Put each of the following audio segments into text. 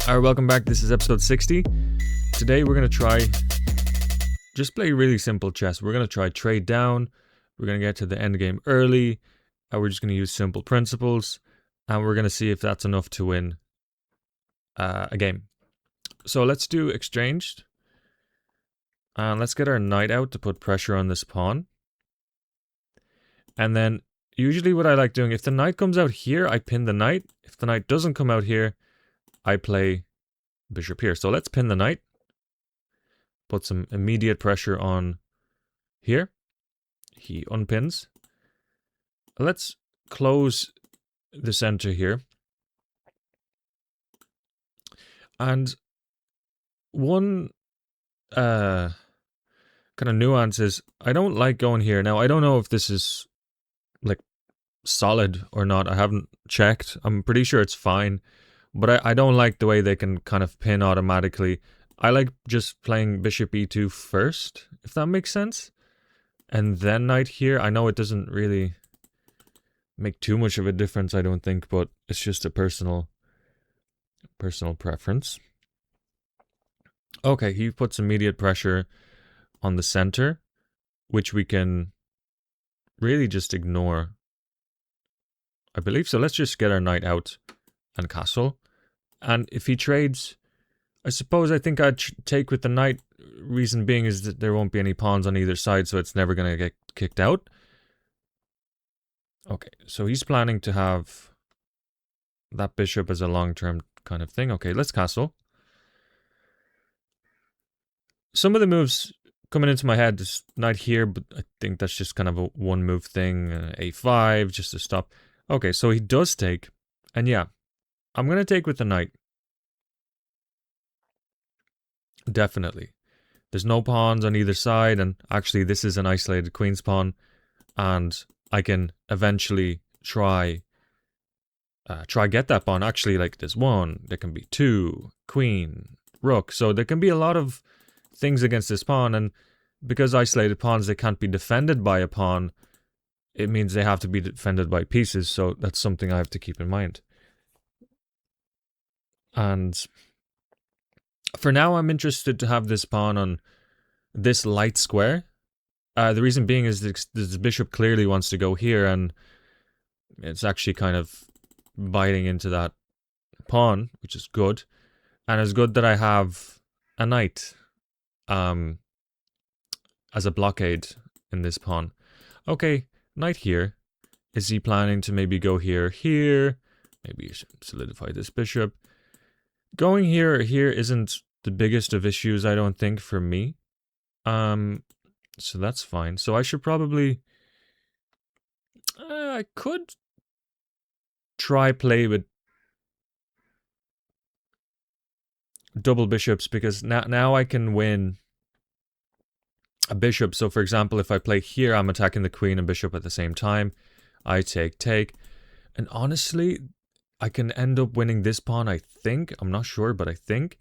Alright, welcome back. This is episode 60. Today we're going to just play really simple chess. We're going to try trade down. We're going to get to the end game early. And we're just going to use simple principles. And we're going to see if that's enough to win a game. So let's do exchanged. And let's get our knight out to put pressure on this pawn. And then usually what I like doing, if the knight comes out here, I pin the knight. If the knight doesn't come out here, I play bishop here. So let's pin the knight. Put some immediate pressure on here. He unpins. Let's close the center here. And one kind of nuance is I don't like going here. Now, I don't know if this is like solid or not. I haven't checked. I'm pretty sure it's fine. But I don't like the way they can kind of pin automatically. I like just playing bishop e2 first, if that makes sense. And then knight here. I know it doesn't really make too much of a difference, I don't think, but it's just a personal preference. Okay, he puts immediate pressure on the center, which we can really just ignore, I believe. So let's just get our knight out and castle. And if he trades, I think I'd take with the knight. Reason being is that there won't be any pawns on either side, so it's never going to get kicked out. Okay, so he's planning to have that bishop as a long-term kind of thing. Okay, let's castle. Some of the moves coming into my head is knight here, but I think that's just kind of a one-move thing. A5, just to stop. Okay, so he does take. And yeah, I'm going to take with the knight. Definitely. There's no pawns on either side, and actually this is an isolated queen's pawn, and I can eventually try get that pawn. Actually, like there's one, there can be two, queen, rook, so there can be a lot of things against this pawn, and because isolated pawns, they can't be defended by a pawn, it means they have to be defended by pieces, so that's something I have to keep in mind. And for now, I'm interested to have this pawn on this light square. The reason being is that this bishop clearly wants to go here, and it's actually kind of biting into that pawn, which is good. And it's good that I have a knight as a blockade in this pawn. Okay, knight here. Is he planning to maybe go here? Maybe you should solidify this bishop. Going here or here isn't the biggest of issues, I don't think, for me. So that's fine. So I should probably... I could try play with double bishops, because now I can win a bishop. So for example, if I play here, I'm attacking the queen and bishop at the same time. I take. And honestly, I can end up winning this pawn, I think. I'm not sure, but I think.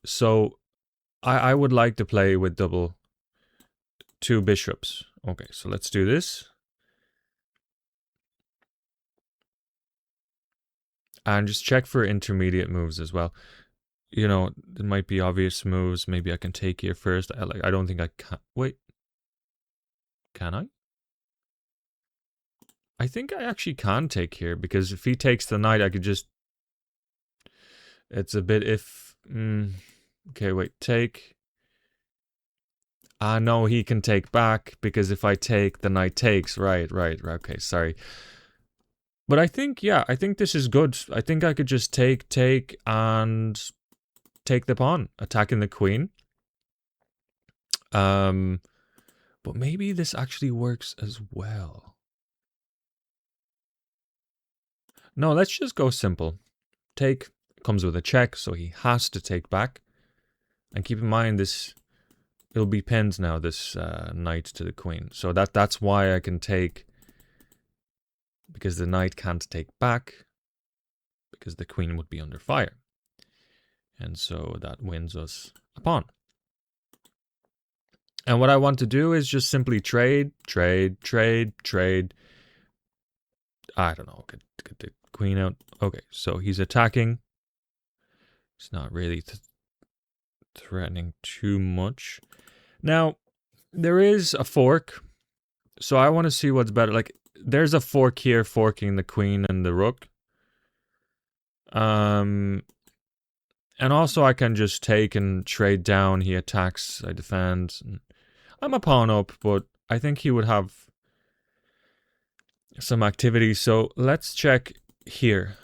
So I would like to play with two bishops. Okay, so let's do this. And just check for intermediate moves as well. You know, there might be obvious moves. Maybe I can take here first. I don't think I can. Wait. Can I? I think I actually can take here, because if he takes the knight, I could just... It's a bit if... Okay, wait. Take. No, he can take back, because if I take, the knight takes. Right. Okay, sorry. But I think, yeah, I think this is good. I think I could just take, and take the pawn, attacking the queen. But maybe this actually works as well. No, let's just go simple. Take comes with a check, so he has to take back. And keep in mind, it'll be pinned now, this knight to the queen. So that's why I can take, because the knight can't take back, because the queen would be under fire. And so that wins us a pawn. And what I want to do is just simply trade. I don't know, get the queen out. Okay, so he's attacking. It's not really threatening too much. Now, there is a fork, so I want to see what's better. Like, there's a fork here forking the queen and the rook. And also I can just take and trade down. He attacks, I defend. I'm a pawn up, but I think he would have some activity. So let's check here.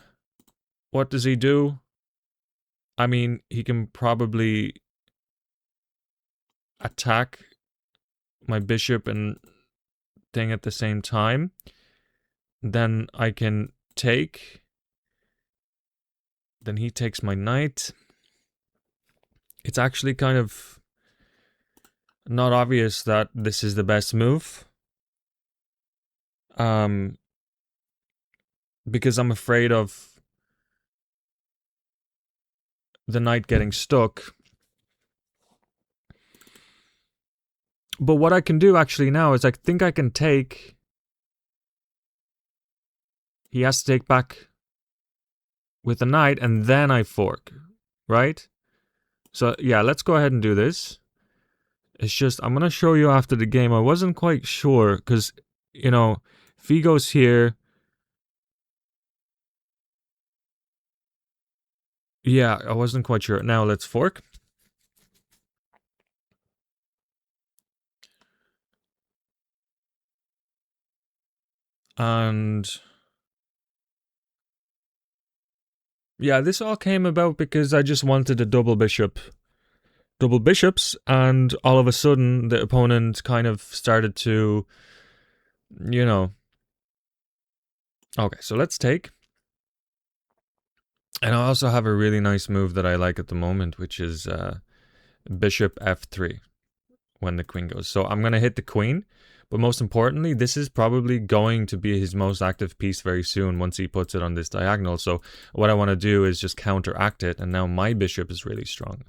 What does he do? I mean, he can probably attack my bishop and thing at the same time. Then I can take. Then he takes my knight. It's actually kind of not obvious that this is the best move. Because I'm afraid of the knight getting stuck. But what I can do actually now is I think I can take. He has to take back with the knight and then I fork, right? So yeah, let's go ahead and do this. It's just, I'm going to show you after the game. I wasn't quite sure because, you know, if he goes here. Yeah, I wasn't quite sure. Now let's fork. And yeah, this all came about because I just wanted a double bishops, and all of a sudden the opponent kind of started to, you know. Okay, so let's take. And I also have a really nice move that I like at the moment, which is bishop f3 when the queen goes. So I'm going to hit the queen. But most importantly, this is probably going to be his most active piece very soon once he puts it on this diagonal. So what I want to do is just counteract it. And now my bishop is really strong.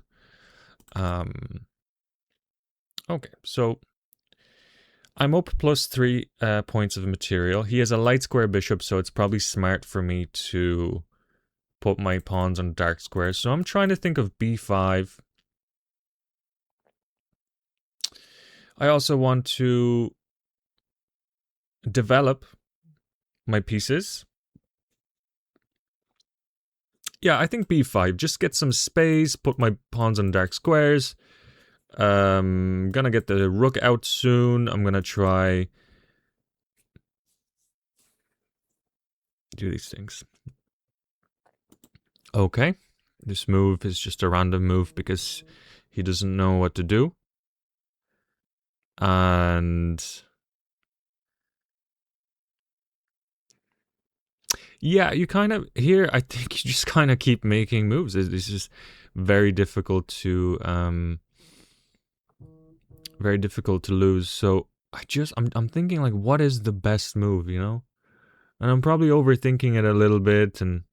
Okay, so I'm up plus 3 points of material. He has a light square bishop, so it's probably smart for me to put my pawns on dark squares. So I'm trying to think of b5. I also want to develop my pieces. Yeah, I think b5. Just get some space, put my pawns on dark squares. Gonna get the rook out soon. I'm gonna try do these things. Okay. This move is just a random move because he doesn't know what to do. And yeah, you kind of here. I think you just kind of keep making moves. It's just very difficult to lose. So I'm thinking like, what is the best move, you know? And I'm probably overthinking it a little bit and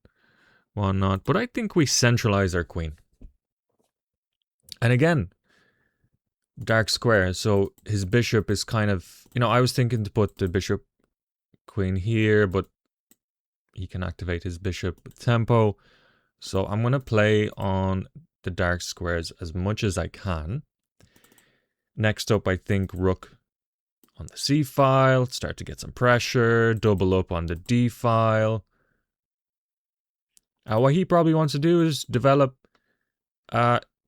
whatnot. But I think we centralize our queen. And again, dark square. So his bishop is kind of, you know, I was thinking to put the bishop queen here, but he can activate his bishop with tempo. So I'm going to play on the dark squares as much as I can. Next up, I think rook on the c file, start to get some pressure, double up on the d file. What he probably wants to do is develop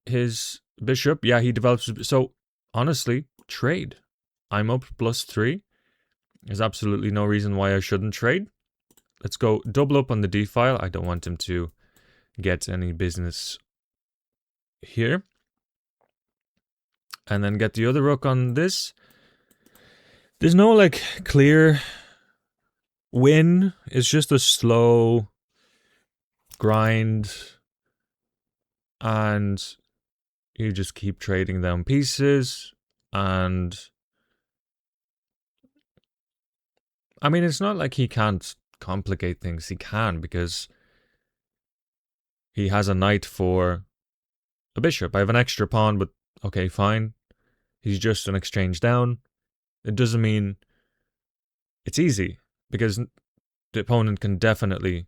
his bishop. Yeah, he develops. So honestly, trade. I'm up plus 3. There's absolutely no reason why I shouldn't trade. Let's go double up on the d file. I don't want him to get any business here. And then get the other rook on this. There's no like clear win. It's just a slow grind. And you just keep trading down pieces. And I mean, it's not like he can't complicate things. He can because he has a knight for a bishop. I have an extra pawn, but okay, fine. He's just an exchange down. It doesn't mean it's easy because the opponent can definitely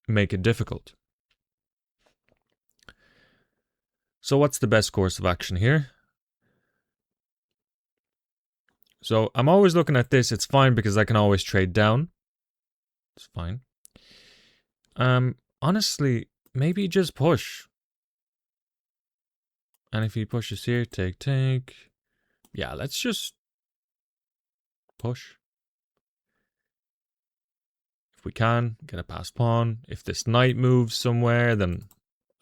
make it difficult. So what's the best course of action here? So I'm always looking at this. It's fine because I can always trade down. It's fine. Honestly, maybe just push. And if he pushes here, take. Yeah, let's just push. If we can, get a pass pawn. If this knight moves somewhere, then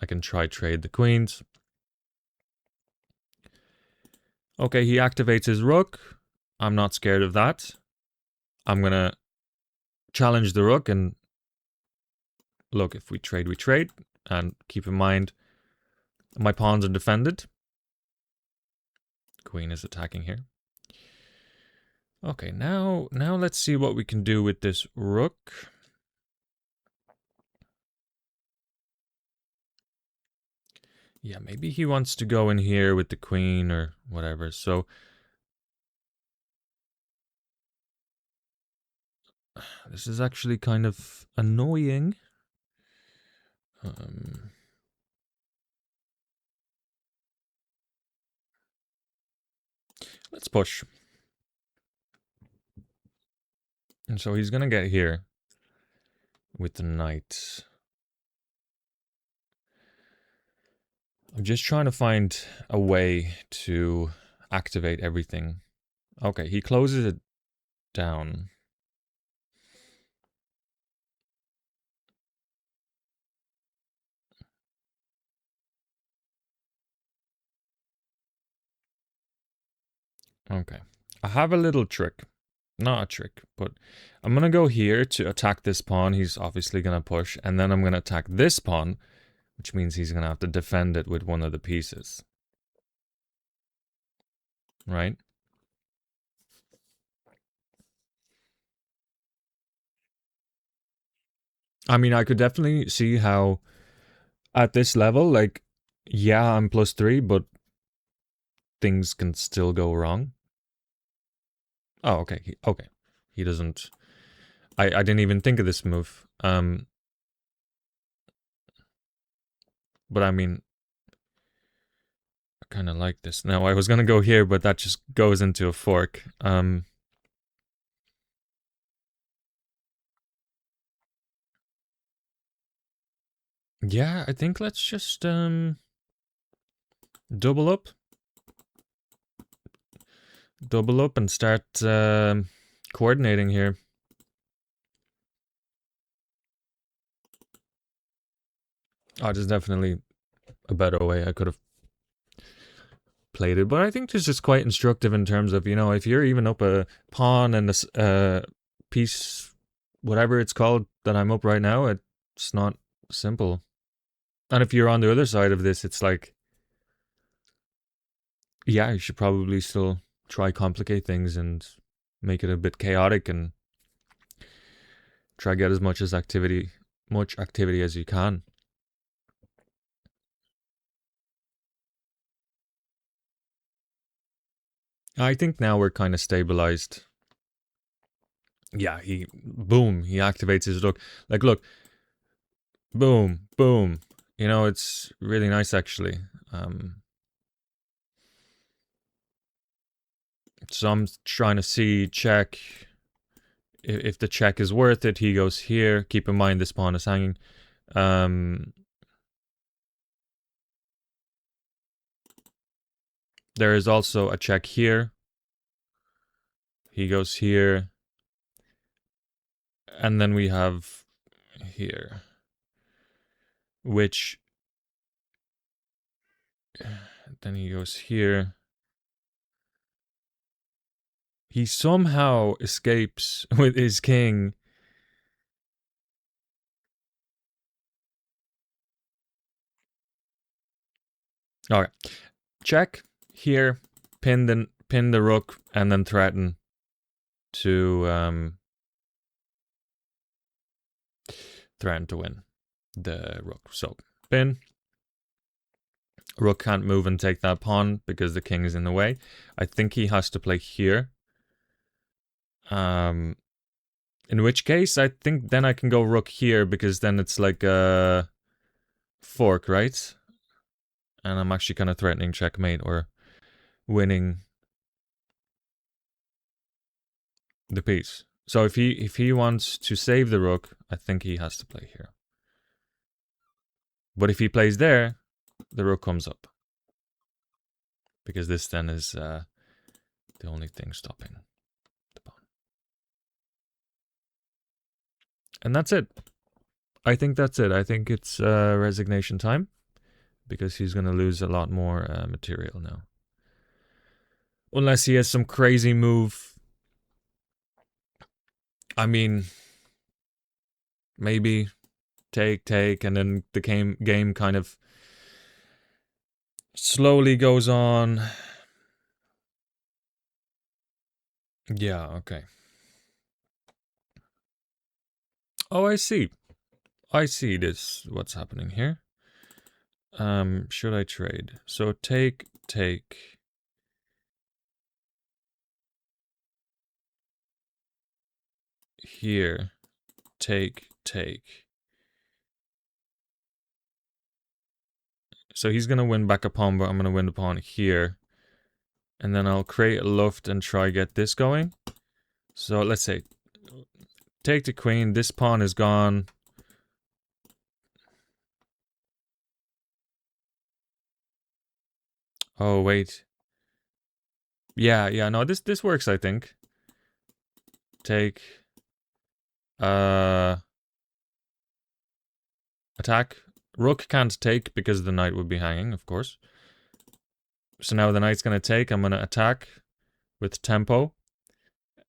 I can try trade the queens. Okay, he activates his rook. I'm not scared of that. I'm going to challenge the rook and look, if we trade, we trade. And keep in mind, my pawns are defended. Queen is attacking here. Okay, now let's see what we can do with this rook. Yeah, maybe he wants to go in here with the queen or whatever. So this is actually kind of annoying. Let's push. And so he's going to get here with the knight. I'm just trying to find a way to activate everything. Okay, he closes it down. Okay, I have a little trick. Not a trick, but I'm going to go here to attack this pawn. He's obviously going to push. And then I'm going to attack this pawn, which means he's going to have to defend it with one of the pieces. Right? I mean, I could definitely see how at this level, like, yeah, I'm +3, but things can still go wrong. Oh, okay. Okay. He doesn't... I didn't even think of this move. But I mean, I kind of like this. Now, I was going to go here, but that just goes into a fork. Yeah, I think let's just double up. Double up and start coordinating here. Oh, there's definitely a better way I could have played it, but I think this is quite instructive in terms of, you know, if you're even up a pawn and a piece, whatever it's called that I'm up right now, it's not simple. And if you're on the other side of this, it's like, yeah, you should probably still try complicate things and make it a bit chaotic and try get as much activity as you can. I think now we're kind of stabilized. Yeah, he activates his look. Like, look, boom, boom. You know, it's really nice actually. So I'm trying to see check. If the check is worth it, he goes here. Keep in mind this pawn is hanging. There is also a check here. He goes here. And then we have here. Which... Then he goes here. He somehow escapes with his king. All right. Check here. Pin the rook and then threaten to win the rook. So pin. Rook can't move and take that pawn because the king is in the way. I think he has to play here. In which case, I think then I can go rook here, because then it's like a fork, right? And I'm actually kind of threatening checkmate or winning the piece. So if he wants to save the rook, I think he has to play here. But if he plays there, the rook comes up, because this then is the only thing stopping the pawn. And that's it. I think that's it. I think it's resignation time, because he's going to lose a lot more material now. Unless he has some crazy move. I mean, maybe take, and then the game kind of slowly goes on. Yeah, okay. Oh, I see. I see this, what's happening here. Should I trade? So take. Here. Take. So he's gonna win back a pawn, but I'm gonna win the pawn here. And then I'll create a luft and try get this going. So let's say, take the queen, this pawn is gone. Oh, wait. Yeah, no, this works, I think. Take. Attack. Rook can't take because the knight would be hanging, of course. So now the knight's gonna take, I'm gonna attack with tempo.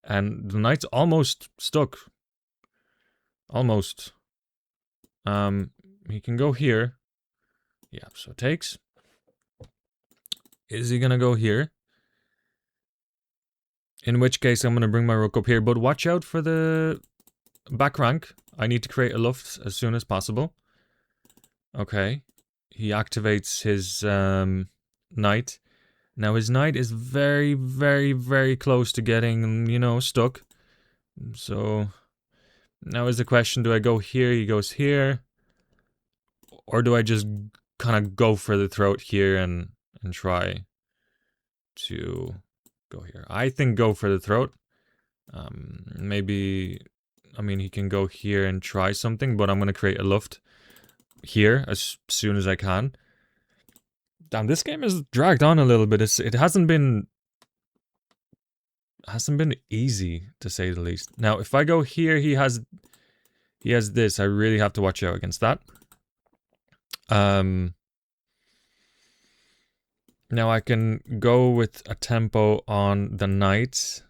And the knight's almost stuck. Almost. He can go here. Yeah, so takes. Is he gonna go here? In which case I'm gonna bring my rook up here, but watch out for the back rank. I need to create a luft as soon as possible. Okay. He activates his knight. Now his knight is very, very, very close to getting, stuck. So now is the question, do I go here? He goes here. Or do I just kind of go for the throat here and try to go here? I think go for the throat. Maybe, I mean, he can go here and try something, but I'm going to create a luft here as soon as I can. Damn, this game is dragged on a little bit. It hasn't been easy, to say the least. Now, if I go here, he has this. I really have to watch out against that. Now I can go with a tempo on the knight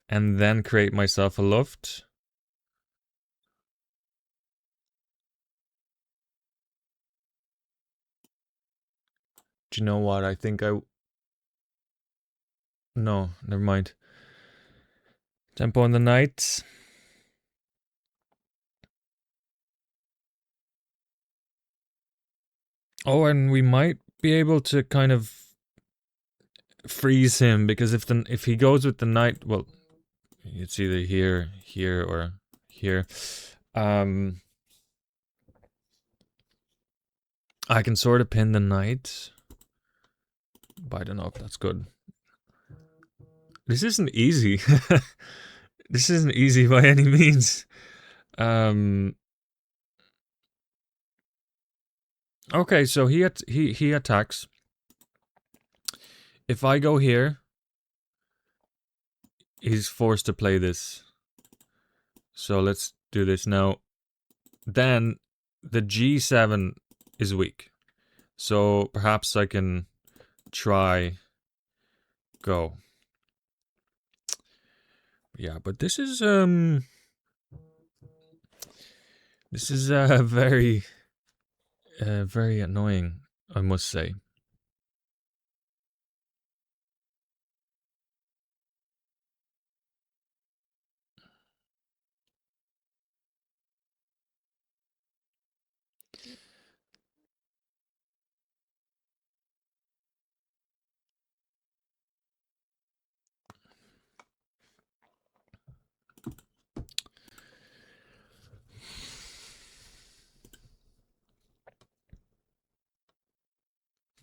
and then create myself a luft. Do you know what? I think no, never mind. Tempo on the knight. Oh, and we might be able to kind of freeze him, because if he goes with the knight, well, it's either here, or here. I can sort of pin the knight, but I don't know if that's good. This isn't easy. This isn't easy by any means. Okay, so he attacks. If I go here, he's forced to play this. So let's do this now. Then the G7 is weak. So perhaps I can try go. Yeah, but this is very very annoying, I must say.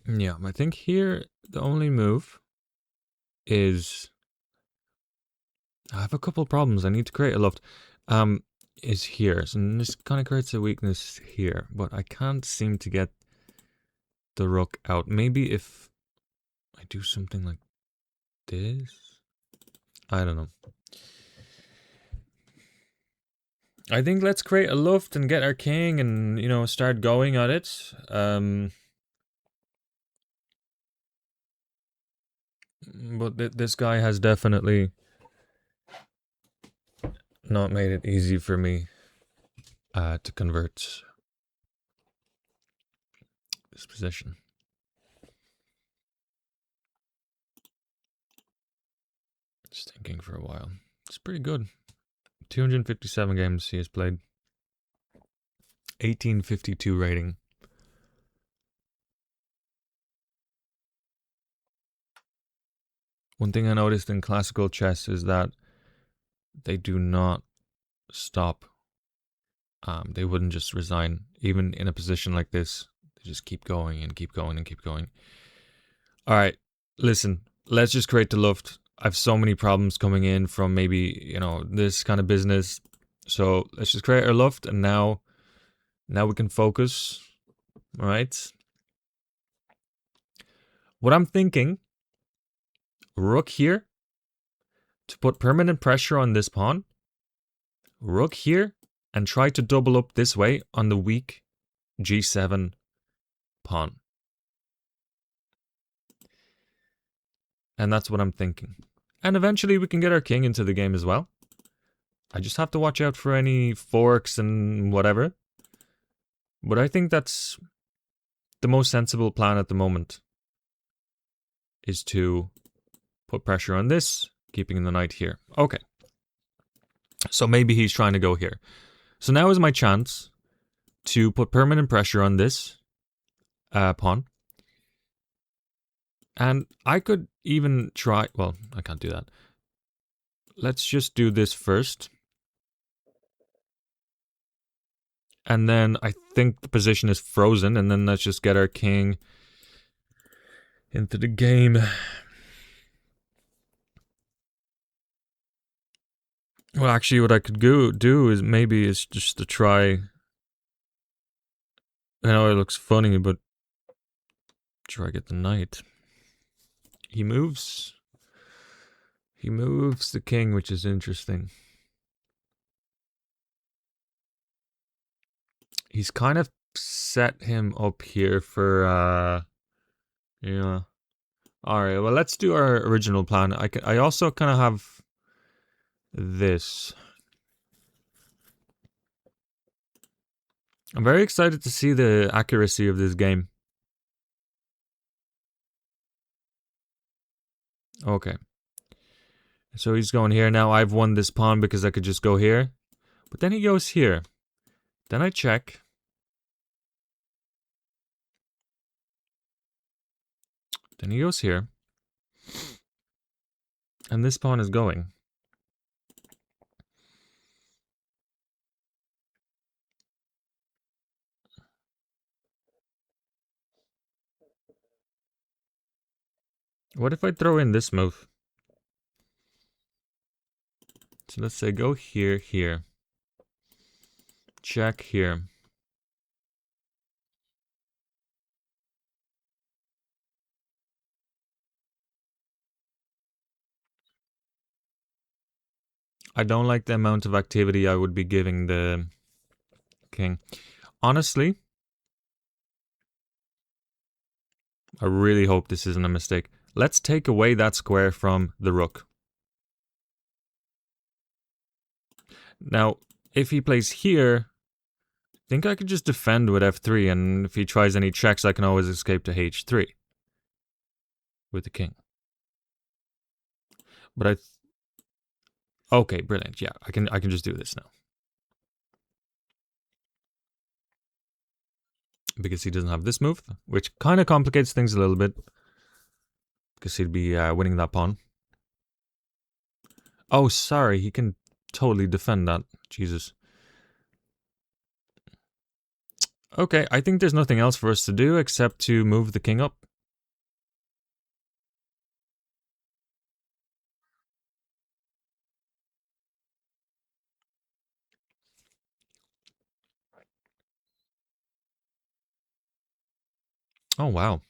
Yeah, I think here the only move is I have a couple of problems. I need to create a loft. Is here. So this kind of creates a weakness here, but I can't seem to get the rook out. Maybe if I do something like this? I don't know. I think let's create a loft and get our king and, you know, start going at it. But this guy has definitely not made it easy for me to convert this position. Just thinking for a while. It's pretty good. 257 games he has played. 1852 rating. One thing I noticed in classical chess is that they do not stop. They wouldn't just resign. Even in a position like this, they just keep going and keep going and keep going. All right, listen, let's just create the loft. I have so many problems coming in from maybe, you know, this kind of business. So let's just create our loft, and now we can focus. All right. What I'm thinking, rook here to put permanent pressure on this pawn. Rook here and try to double up this way on the weak g7 pawn. And that's what I'm thinking. And eventually we can get our king into the game as well. I just have to watch out for any forks and whatever. But I think that's the most sensible plan at the moment. Is to put pressure on this, keeping the knight here. Okay. So maybe he's trying to go here. So now is my chance to put permanent pressure on this pawn. And I could even try... Well, I can't do that. Let's just do this first. And then I think the position is frozen. And then let's just get our king into the game. Well, actually, what I could do is maybe is just to try... I know it looks funny, but try get the knight. He moves the king, which is interesting. He's kind of set him up here for yeah. All right, well, let's do our original plan. I also kind of have this. I'm very excited to see the accuracy of this game. Okay. So he's going here. Now I've won this pawn because I could just go here. But then he goes here. Then I check. Then he goes here. And this pawn is going. What if I throw in this move? So let's say go here, here. Check here. I don't like the amount of activity I would be giving the king. Honestly, I really hope this isn't a mistake. Let's take away that square from the rook. Now, if he plays here, I think I could just defend with f3, and if he tries any checks, I can always escape to h3 with the king. But okay, brilliant. Yeah, I can just do this now. Because he doesn't have this move, which kind of complicates things a little bit. Because he'd be winning that pawn. Oh, sorry, he can totally defend that. Jesus. Okay, I think there's nothing else for us to do except to move the king up. Oh, wow.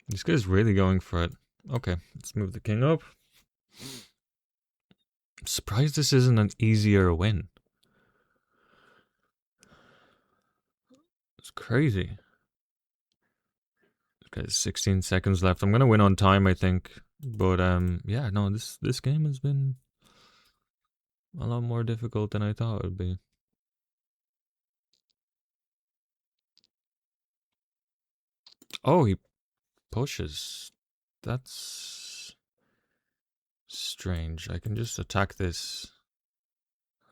This guy's really going for it. Okay, let's move the king up. I'm surprised this isn't an easier win. It's crazy. Okay, 16 seconds left. I'm gonna win on time, I think. But yeah, no, this game has been a lot more difficult than I thought it would be. Oh, he pushes. That's strange. I can just attack this.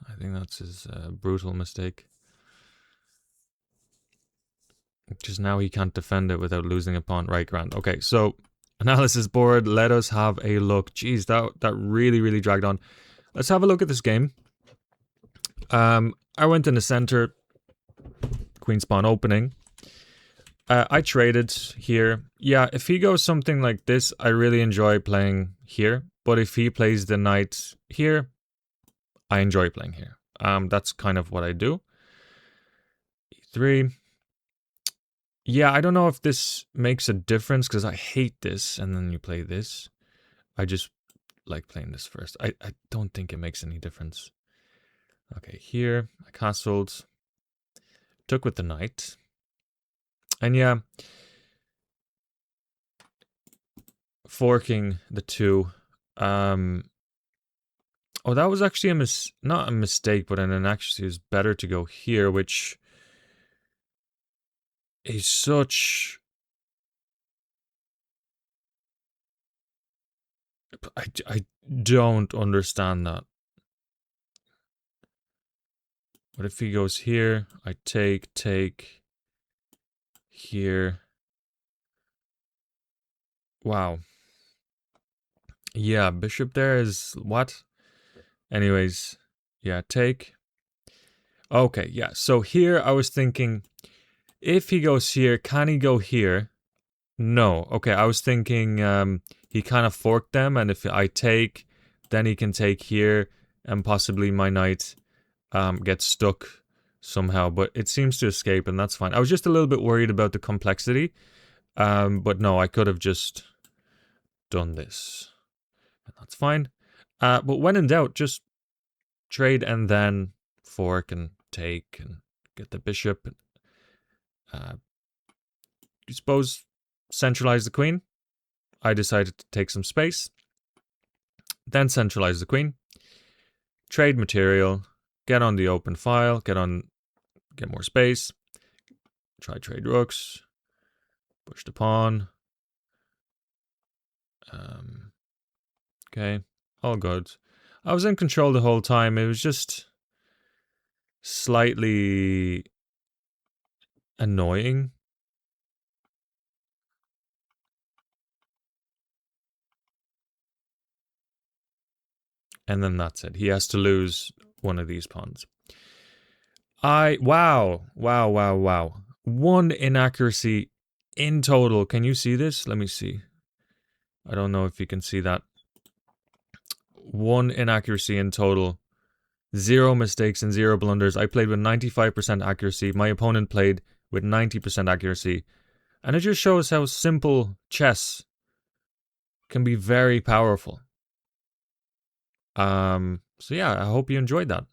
I think that's his brutal mistake. Because now he can't defend it without losing a pawn. Right, grand. Okay, so analysis board. Let us have a look. Jeez, that really dragged on. Let's have a look at this game. I went in the center. Queen's pawn opening. I traded here. Yeah, if he goes something like this, I really enjoy playing here. But if he plays the knight here, I enjoy playing here. That's kind of what I do. E3. Yeah, I don't know if this makes a difference because I hate this and then you play this. I just like playing this first. I don't think it makes any difference. Okay, here, I castled. Took with the knight. And yeah, forking the two. Oh, that was actually not a mistake, but an inaccuracy. It was better to go here, which is such... I don't understand that. What if he goes here? I take here. Wow. Yeah, bishop there is what? Anyways, yeah, take. Okay, yeah. So here I was thinking, if he goes here, can he go here? No. Okay, I was thinking he kind of forked them, and if I take, then he can take here, and possibly my knight gets stuck somehow. But it seems to escape, and that's fine. I was just a little bit worried about the complexity. But no, I could have just done this. That's fine. But when in doubt, just trade and then fork and take and get the bishop. You suppose centralize the queen. I decided to take some space. Then centralize the queen. Trade material. Get on the open file. Get more space. Try trade rooks. Push the pawn. Okay, all good. I was in control the whole time. It was just slightly annoying. And then that's it. He has to lose one of these pawns. Wow. One inaccuracy in total. Can you see this? Let me see. I don't know if you can see that. One inaccuracy in total. 0 mistakes and 0 blunders. I played with 95% accuracy. My opponent played with 90% accuracy. And it just shows how simple chess can be very powerful. So yeah, I hope you enjoyed that.